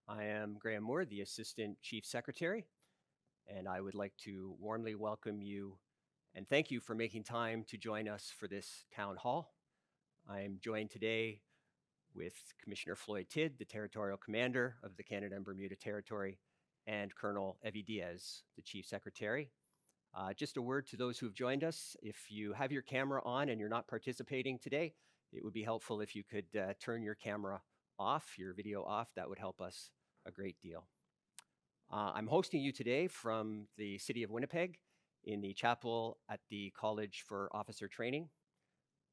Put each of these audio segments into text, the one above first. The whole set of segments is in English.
I am Graham Moore, the Assistant Chief Secretary, and I would like to warmly welcome you and thank you for making time to join us for this town hall. I am joined today with Commissioner Floyd Tidd, the Territorial Commander of the Canada and Bermuda Territory, and Colonel Evie Diaz, the Chief Secretary. Just a word to those who have joined us. If you have your camera on and you're not participating today, it would be helpful if you could turn your camera off, your video off. That would help us a great deal. I'm hosting you today from the city of Winnipeg in the chapel at the College for Officer Training.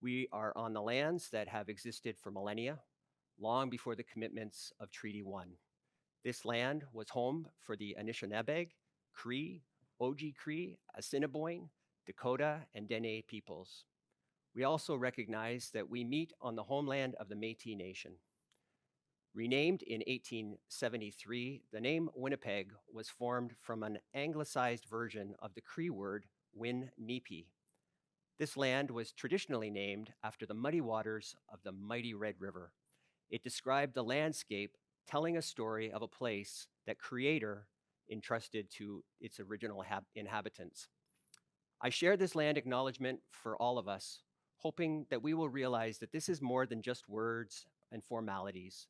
We are on the lands that have existed for millennia, long before the commitments of Treaty 1. This land was home for the Anishinaabe, Cree, Oji-Cree, Assiniboine, Dakota, and Dene peoples. We also recognize that we meet on the homeland of the Métis Nation. Renamed in 1873, the name Winnipeg was formed from an anglicized version of the Cree word Win-Nipi. This land was traditionally named after the muddy waters of the mighty Red River. It described the landscape, telling a story of a place that Creator entrusted to its original inhabitants. I share this land acknowledgement for all of us, hoping that we will realize that this is more than just words and formalities.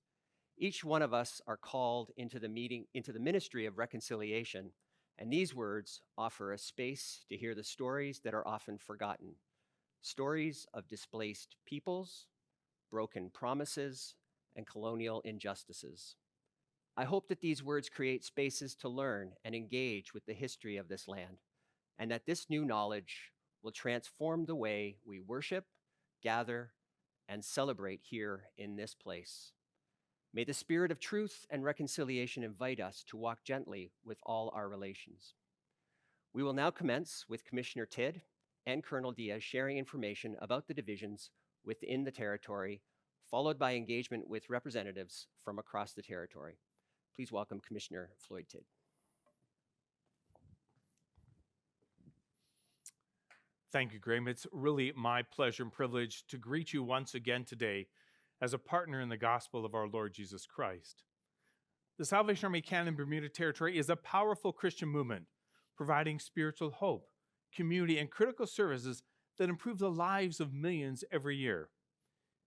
Each one of us are called into the ministry of reconciliation, and these words offer a space to hear the stories that are often forgotten. Stories of displaced peoples, broken promises, and colonial injustices. I hope that these words create spaces to learn and engage with the history of this land, and that this new knowledge will transform the way we worship, gather, and celebrate here in this place. May the spirit of truth and reconciliation invite us to walk gently with all our relations. We will now commence with Commissioner Tidd and Colonel Diaz sharing information about the divisions within the territory, followed by engagement with representatives from across the territory. Please welcome Commissioner Floyd Tidd. Thank you, Graham. It's really my pleasure and privilege to greet you once again today as a partner in the gospel of our Lord Jesus Christ. The Salvation Army Canada and Bermuda Territory is a powerful Christian movement, providing spiritual hope, community, and critical services that improve the lives of millions every year.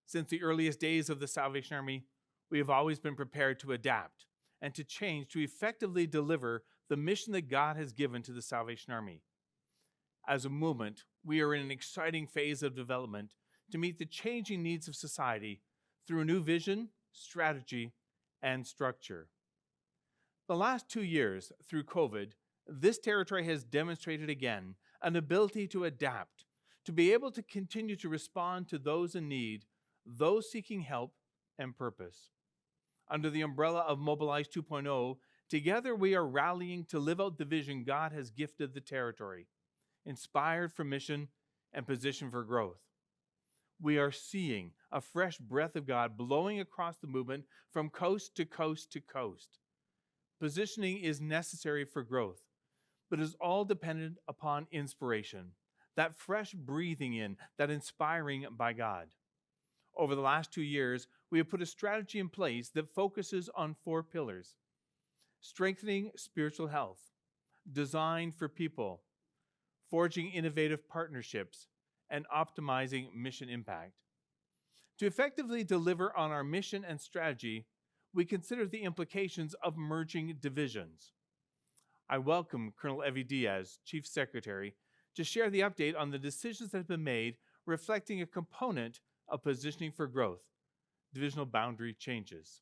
Since the earliest days of the Salvation Army, we have always been prepared to adapt and to change to effectively deliver the mission that God has given to the Salvation Army. As a movement, we are in an exciting phase of development to meet the changing needs of society through a new vision, strategy, and structure. The last 2 years, through COVID, this territory has demonstrated again an ability to adapt, to be able to continue to respond to those in need, those seeking help and purpose. Under the umbrella of Mobilize 2.0, together we are rallying to live out the vision God has gifted the territory, inspired for mission and positioned for growth. We are seeing a fresh breath of God blowing across the movement from coast to coast to coast. Positioning is necessary for growth, but is all dependent upon inspiration, that fresh breathing in, that inspiring by God. Over the last 2 years, we have put a strategy in place that focuses on 4 pillars: strengthening spiritual health, design for people, forging innovative partnerships, and optimizing mission impact. To effectively deliver on our mission and strategy, we consider the implications of merging divisions. I welcome Colonel Evie Diaz, Chief Secretary, to share the update on the decisions that have been made reflecting a component of positioning for growth, divisional boundary changes.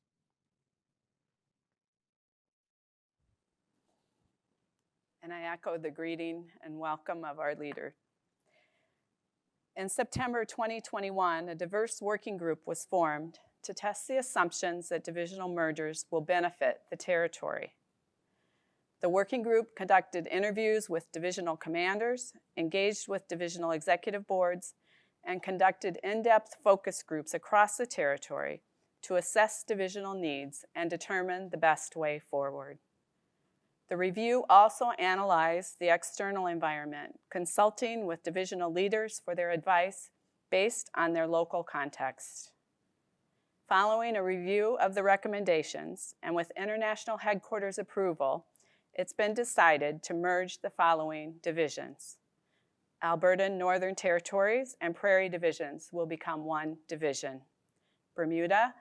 And I echo the greeting and welcome of our leader. In September 2021, a diverse working group was formed to test the assumptions that divisional mergers will benefit the territory. The working group conducted interviews with divisional commanders, engaged with divisional executive boards, and conducted in-depth focus groups across the territory to assess divisional needs and determine the best way forward. The review also analyzed the external environment, consulting with divisional leaders for their advice based on their local context. Following a review of the recommendations and with international headquarters approval, it's been decided to merge the following divisions. Alberta Northern Territories and Prairie Divisions will become one division. Bermuda,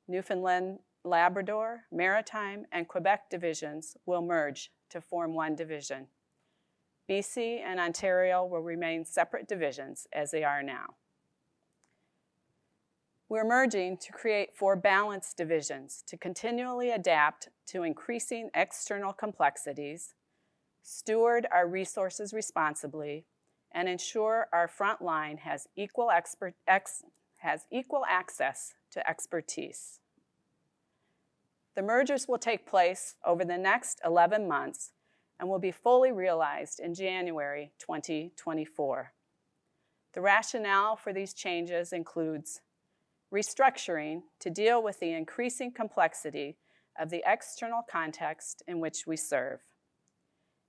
Newfoundland, Labrador, Maritime, and Quebec divisions will merge to form one division. BC and Ontario will remain separate divisions as they are now. We're merging to create 4 balanced divisions to continually adapt to increasing external complexities, steward our resources responsibly, and ensure our front line has equal access to expertise. The mergers will take place over the next 11 months and will be fully realized in January 2024. The rationale for these changes includes restructuring to deal with the increasing complexity of the external context in which we serve,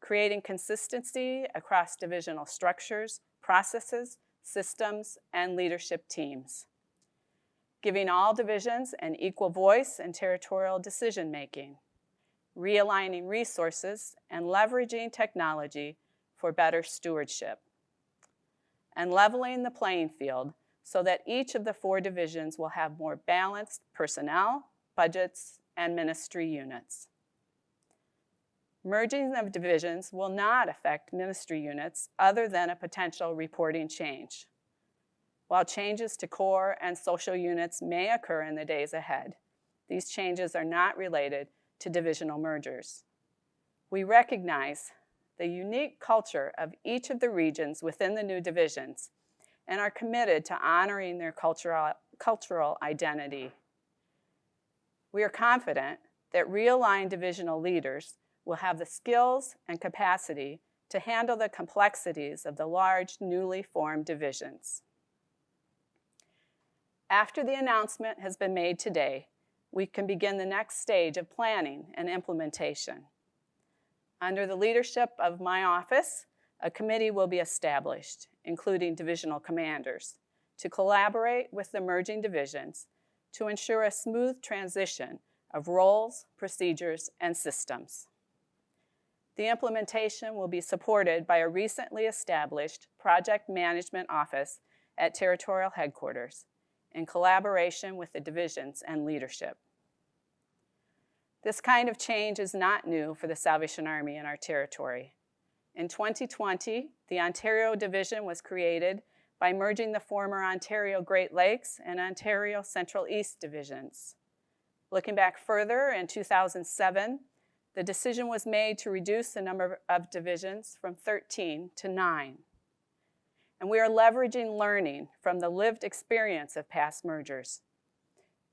creating consistency across divisional structures, processes, systems, and leadership teams, giving all divisions an equal voice in territorial decision-making, realigning resources and leveraging technology for better stewardship, and leveling the playing field so that each of the 4 divisions will have more balanced personnel, budgets, and ministry units. Merging of divisions will not affect ministry units other than a potential reporting change. While changes to core and social units may occur in the days ahead, these changes are not related to divisional mergers. We recognize the unique culture of each of the regions within the new divisions and are committed to honoring their cultural identity. We are confident that realigned divisional leaders will have the skills and capacity to handle the complexities of the large, newly formed divisions. After the announcement has been made today, we can begin the next stage of planning and implementation. Under the leadership of my office, a committee will be established, including divisional commanders, to collaborate with the merging divisions to ensure a smooth transition of roles, procedures, and systems. The implementation will be supported by a recently established project management office at Territorial headquarters in collaboration with the divisions and leadership. This kind of change is not new for the Salvation Army in our territory. In 2020, the Ontario Division was created by merging the former Ontario Great Lakes and Ontario Central East divisions. Looking back further, in 2007, the decision was made to reduce the number of divisions from 13 to 9. And we are leveraging learning from the lived experience of past mergers.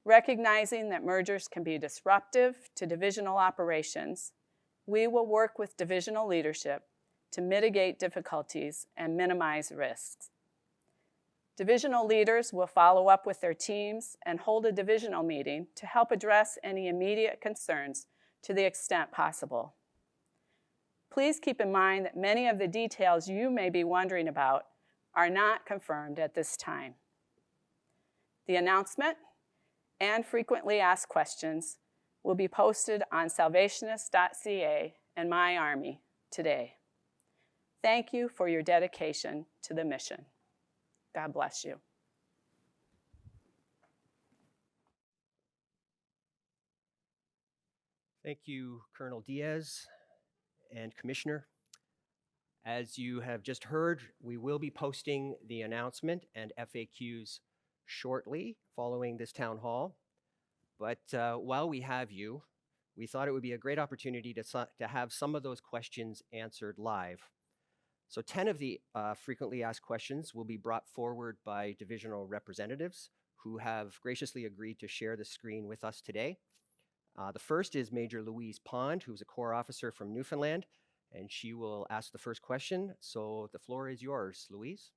Recognizing that mergers can be disruptive to divisional operations, we will work with divisional leadership to mitigate difficulties and minimize risks. Divisional leaders will follow up with their teams and hold a divisional meeting to help address any immediate concerns to the extent possible. Please keep in mind that many of the details you may be wondering about are not confirmed at this time. The announcement and frequently asked questions will be posted on salvationist.ca and My Army today. Thank you for your dedication to the mission. God bless you. Thank you, Colonel Diaz and Commissioner. As you have just heard, we will be posting the announcement and FAQs shortly following this town hall. But while we have you, we thought it would be a great opportunity to have some of those questions answered live. So 10 of the frequently asked questions will be brought forward by divisional representatives who have graciously agreed to share the screen with us today. The first is Major Louise Pond, who's a Corps officer from Newfoundland, and she will ask the first question. So the floor is yours, Louise.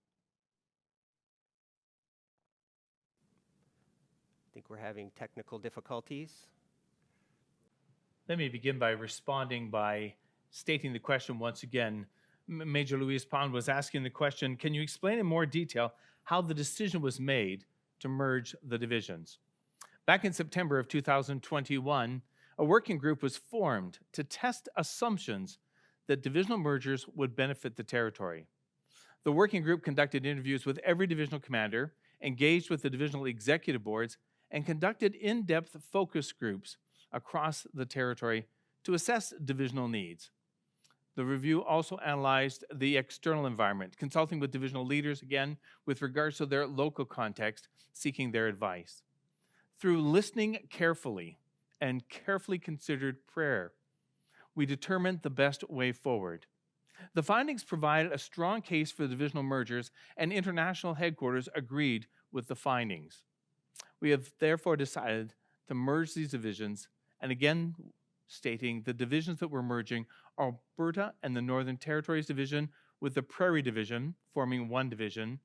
I think we're having technical difficulties. Let me begin by responding by stating the question once again. Major Louise Pond was asking the question, can you explain in more detail how the decision was made to merge the divisions? Back in September of 2021, a working group was formed to test assumptions that divisional mergers would benefit the territory. The working group conducted interviews with every divisional commander, engaged with the divisional executive boards, and conducted in-depth focus groups across the territory to assess divisional needs. The review also analyzed the external environment, consulting with divisional leaders, again, with regards to their local context, seeking their advice. Through listening carefully and carefully considered prayer, we determined the best way forward. The findings provided a strong case for the divisional mergers, and international headquarters agreed with the findings. We have therefore decided to merge these divisions, and again, stating the divisions that we're merging are Alberta and the Northern Territories Division with the Prairie Division, forming one division,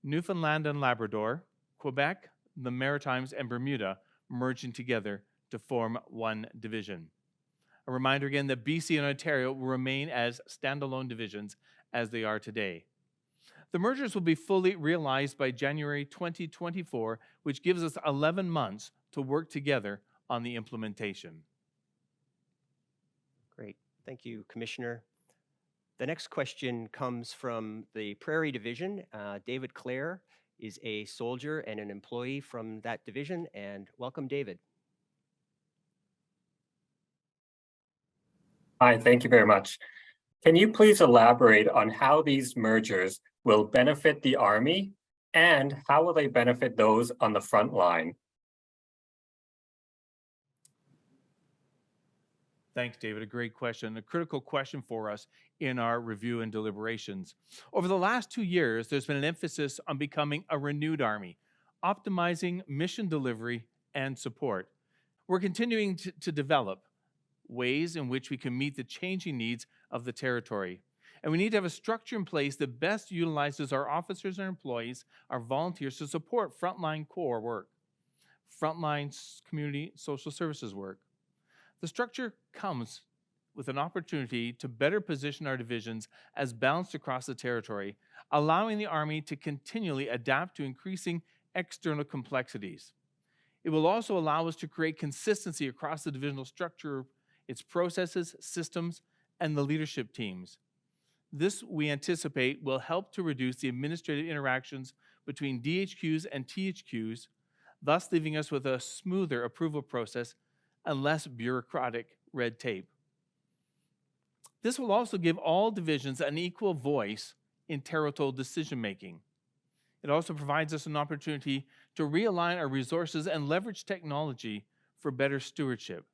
Newfoundland and Labrador, Quebec, the Maritimes, and Bermuda merging together to form one division. A reminder again that BC and Ontario will remain as standalone divisions as they are today. The mergers will be fully realized by January 2024, which gives us 11 months to work together on the implementation. Great. Thank you, Commissioner. The next question comes from the Prairie Division. David Clare is a soldier and an employee from that division, and welcome, David. Hi, thank you very much. Can you please elaborate on how these mergers will benefit the Army and how will they benefit those on the front line? Thanks, David. A great question, a critical question for us in our review and deliberations. Over the last 2 years, there's been an emphasis on becoming a renewed Army, optimizing mission delivery and support. We're continuing to develop ways in which we can meet the changing needs of the territory. And we need to have a structure in place that best utilizes our officers and employees, our volunteers, to support frontline core work, frontline community social services work. The structure comes with an opportunity to better position our divisions as balanced across the territory, allowing the Army to continually adapt to increasing external complexities. It will also allow us to create consistency across the divisional structure, its processes, systems, and the leadership teams. This, we anticipate, will help to reduce the administrative interactions between DHQs and THQs, thus leaving us with a smoother approval process and less bureaucratic red tape. This will also give all divisions an equal voice in territorial decision-making. It also provides us an opportunity to realign our resources and leverage technology for better stewardship.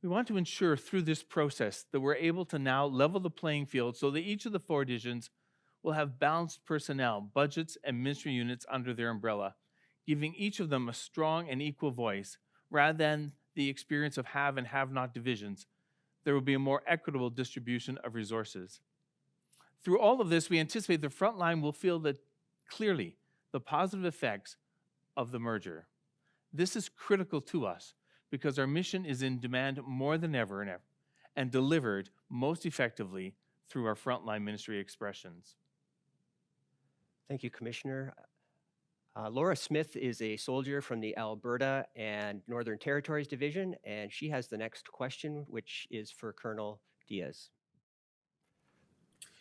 We want to ensure through this process that we're able to now level the playing field so that each of the 4 divisions will have balanced personnel, budgets, and ministry units under their umbrella, giving each of them a strong and equal voice. Rather than the experience of have and have not divisions, there will be a more equitable distribution of resources. Through all of this, we anticipate the front line will feel that clearly the positive effects of the merger. This is critical to us because our mission is in demand more than ever and delivered most effectively through our frontline ministry expressions. Thank you, Commissioner. Laura Smith is a soldier from the Alberta and Northern Territories Division, and she has the next question, which is for Colonel Diaz.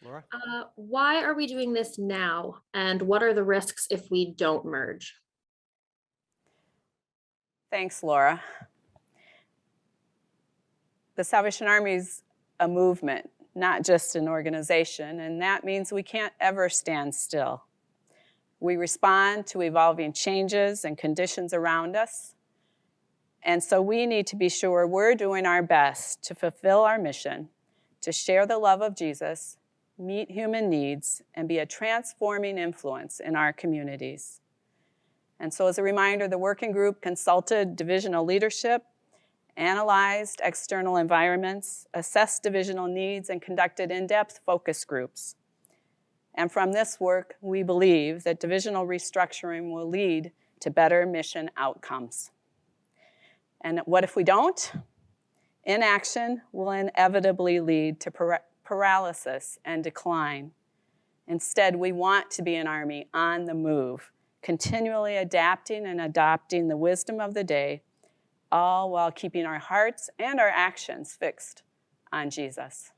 Laura? Why are we doing this now, and what are the risks if we don't merge? Thanks, Laura. The Salvation Army is a movement, not just an organization, and that means we can't ever stand still. We respond to evolving changes and conditions around us, and so we need to be sure we're doing our best to fulfill our mission, to share the love of Jesus, meet human needs, and be a transforming influence in our communities. And so as a reminder, the working group consulted divisional leadership, analyzed external environments, assessed divisional needs, and conducted in-depth focus groups. And from this work, we believe that divisional restructuring will lead to better mission outcomes. And what if we don't? Inaction will inevitably lead to paralysis and decline. Instead, we want to be an army on the move, continually adapting and adopting the wisdom of the day, all while keeping our hearts and our actions fixed on Jesus.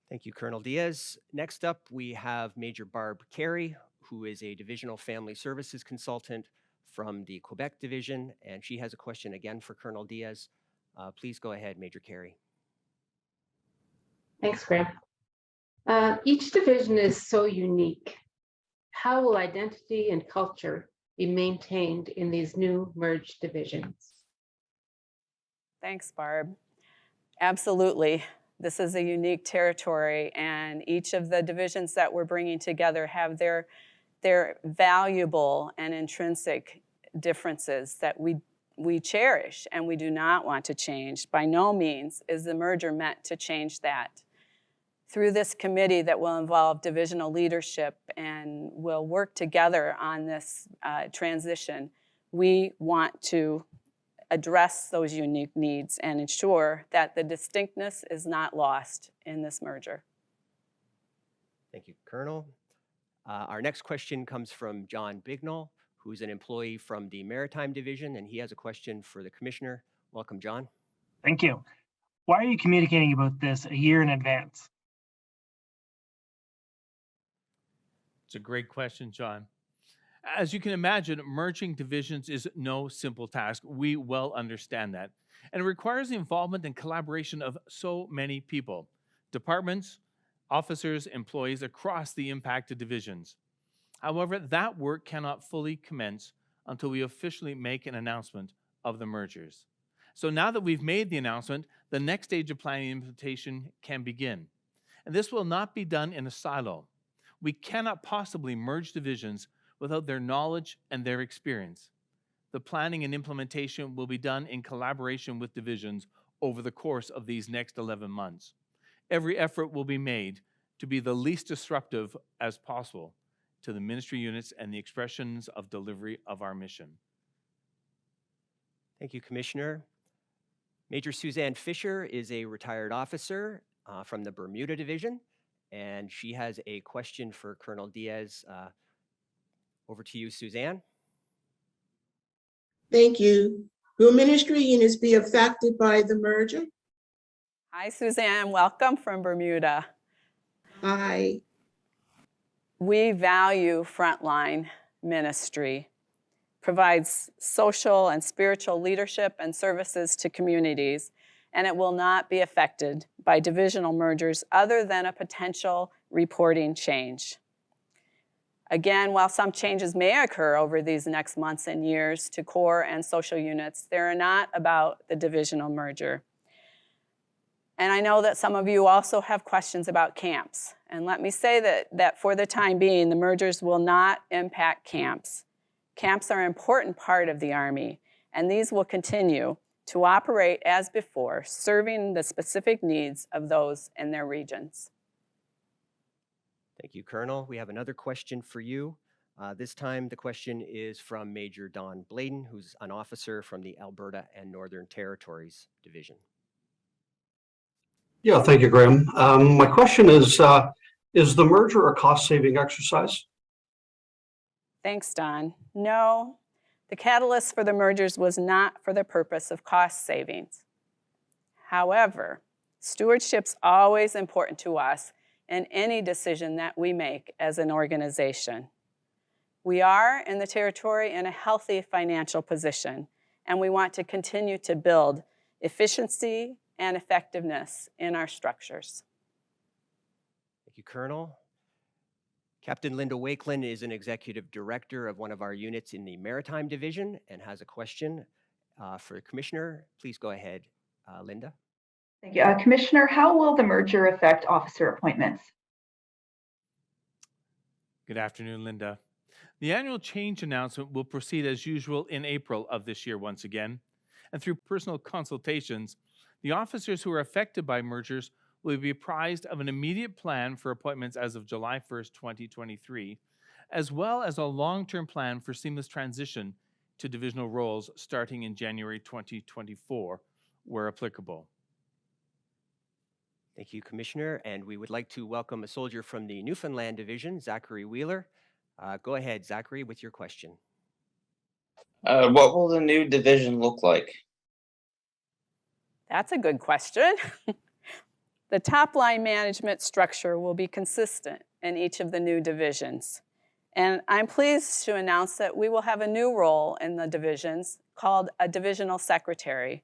Thank you, Colonel Diaz. Next up, we have Major Barb Carey, who is a Divisional Family Services Consultant from the Quebec Division, and she has a question again for Colonel Diaz. Please go ahead, Major Carey. Thanks, Graham. Each division is so unique. How will identity and culture be maintained in these new merged divisions? Thanks, Barb. Absolutely. This is a unique territory, and each of the divisions that we're bringing together have their valuable and intrinsic differences that we cherish and we do not want to change. By no means is the merger meant to change that. Through this committee that will involve divisional leadership and will work together on this transition, we want to address those unique needs and ensure that the distinctness is not lost in this merger. Thank you, Colonel. Our next question comes from John Bignall, who's an employee from the Maritime Division, and he has a question for the Commissioner. Welcome, John. Thank you. Why are you communicating about this a year in advance? It's a great question, John. As you can imagine, merging divisions is no simple task. We well understand that. And it requires the involvement and collaboration of so many people, departments, officers, employees across the impacted divisions. However, that work cannot fully commence until we officially make an announcement of the mergers. So now that we've made the announcement, the next stage of planning and implementation can begin. And this will not be done in a silo. We cannot possibly merge divisions without their knowledge and their experience. The planning and implementation will be done in collaboration with divisions over the course of these next 11 months. Every effort will be made to be the least disruptive as possible to the ministry units and the expressions of delivery of our mission. Thank you, Commissioner. Major Suzanne Fisher is a retired officer from the Bermuda Division, and she has a question for Colonel Diaz. Over to you, Suzanne. Thank you. Will ministry units be affected by the merger? Hi, Suzanne. Welcome from Bermuda. Hi. We value frontline ministry, provides social and spiritual leadership and services to communities, and it will not be affected by divisional mergers other than a potential reporting change. Again, while some changes may occur over these next months and years to core and social units, they're not about the divisional merger. And I know that some of you also have questions about camps. And let me say that for the time being, the mergers will not impact camps. Camps are an important part of the Army, and these will continue to operate as before, serving the specific needs of those in their regions. Thank you, Colonel. We have another question for you. This time, the question is from Major Don Bladen, who's an officer from the Alberta and Northern Territories Division. Yeah, thank you, Graham. My question is the merger a cost-saving exercise? Thanks, Don. No, the catalyst for the mergers was not for the purpose of cost savings. However, stewardship's always important to us in any decision that we make as an organization. We are in the territory in a healthy financial position, and we want to continue to build efficiency and effectiveness in our structures. Thank you, Colonel. Captain Linda Wakeland is an executive director of one of our units in the Maritime Division and has a question for the Commissioner. Please go ahead, Linda. Thank you. Commissioner, how will the merger affect officer appointments? Good afternoon, Linda. The annual change announcement will proceed as usual in April of this year once again. And through personal consultations, the officers who are affected by mergers will be apprised of an immediate plan for appointments as of July 1st, 2023, as well as a long-term plan for seamless transition to divisional roles starting in January 2024, where applicable. Thank you, Commissioner. And we would like to welcome a soldier from the Newfoundland Division, Zachary Wheeler. Go ahead, Zachary, with your question. What will the new division look like? That's a good question. The top line management structure will be consistent in each of the new divisions. And I'm pleased to announce that we will have a new role in the divisions called a divisional secretary.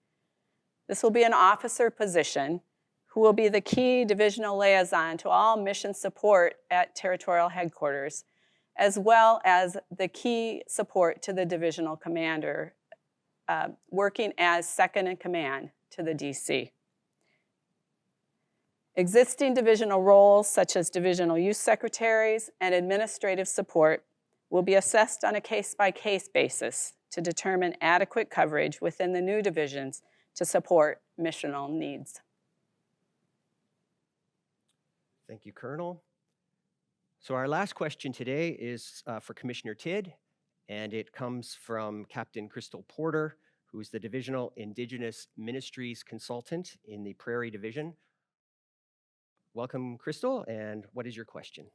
This will be an officer position who will be the key divisional liaison to all mission support at Territorial headquarters, as well as the key support to the divisional commander, working as second in command to the DC. Existing divisional roles, such as divisional youth secretaries and administrative support, will be assessed on a case-by-case basis to determine adequate coverage within the new divisions to support missional needs. Thank you, Colonel. So our last question today is for Commissioner Tidd, and it comes from Captain Crystal Porter, who is the Divisional Indigenous Ministries Consultant in the Prairie Division. Welcome, Crystal, and what is your question?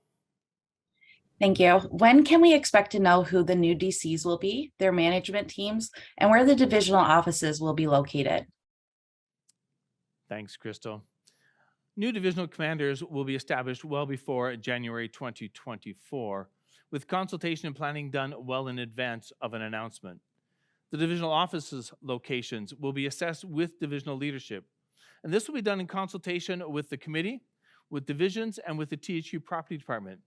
Thank you. When can we expect to know who the new DCs will be, their management teams, and where the divisional offices will be located? Thanks, Crystal. New divisional commanders will be established well before January 2024, with consultation and planning done well in advance of an announcement. The divisional offices locations will be assessed with divisional leadership, and this will be done in consultation with the committee, with divisions, and with the THU Property Department.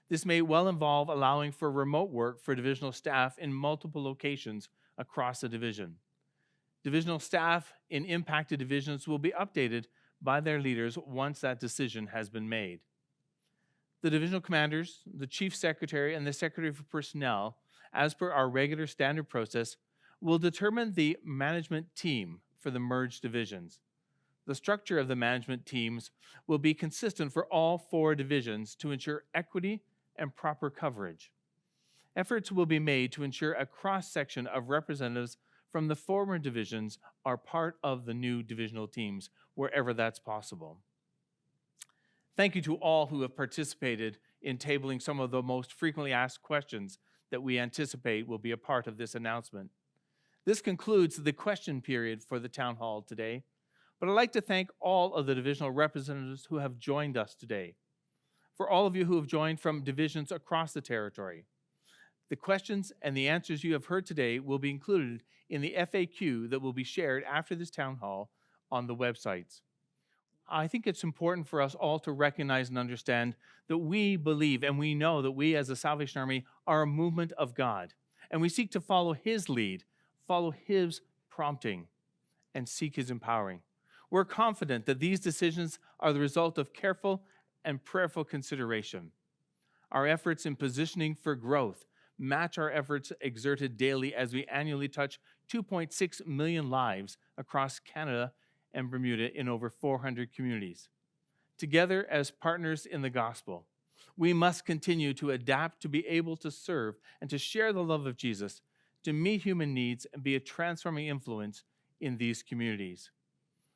This may well involve allowing for remote work for divisional staff in multiple locations across the division. Divisional staff in impacted divisions will be updated by their leaders once that decision has been made. The divisional commanders, the chief secretary, and the secretary for personnel, as per our regular standard process, will determine the management team for the merged divisions. The structure of the management teams will be consistent for all 4 divisions to ensure equity and proper coverage. Efforts will be made to ensure a cross-section of representatives from the former divisions are part of the new divisional teams, wherever that's possible. Thank you to all who have participated in tabling some of the most frequently asked questions that we anticipate will be a part of this announcement. This concludes the question period for the town hall today, but I'd like to thank all of the divisional representatives who have joined us today. For all of you who have joined from divisions across the territory, the questions and the answers you have heard today will be included in the FAQ that will be shared after this town hall on the websites. I think it's important for us all to recognize and understand that we believe and we know that we as the Salvation Army are a movement of God, and we seek to follow His lead, follow His prompting, and seek His empowering. We're confident that these decisions are the result of careful and prayerful consideration. Our efforts in positioning for growth match our efforts exerted daily as we annually touch 2.6 million lives across Canada and Bermuda in over 400 communities. Together as partners in the gospel, we must continue to adapt to be able to serve and to share the love of Jesus, to meet human needs and be a transforming influence in these communities.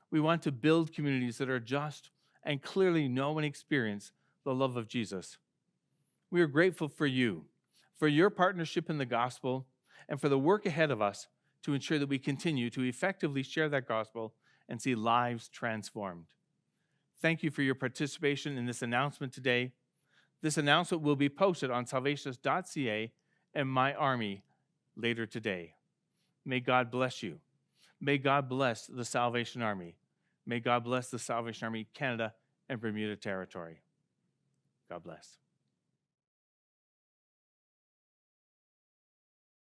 We want to build communities that are just and clearly know and experience the love of Jesus. We are grateful for you, for your partnership in the gospel, and for the work ahead of us to ensure that we continue to effectively share that gospel and see lives transformed. Thank you for your participation in this announcement today. This announcement will be posted on salvationist.ca and My Army later today. May God bless you. May God bless the Salvation Army. May God bless the Salvation Army Canada and Bermuda Territory. God bless.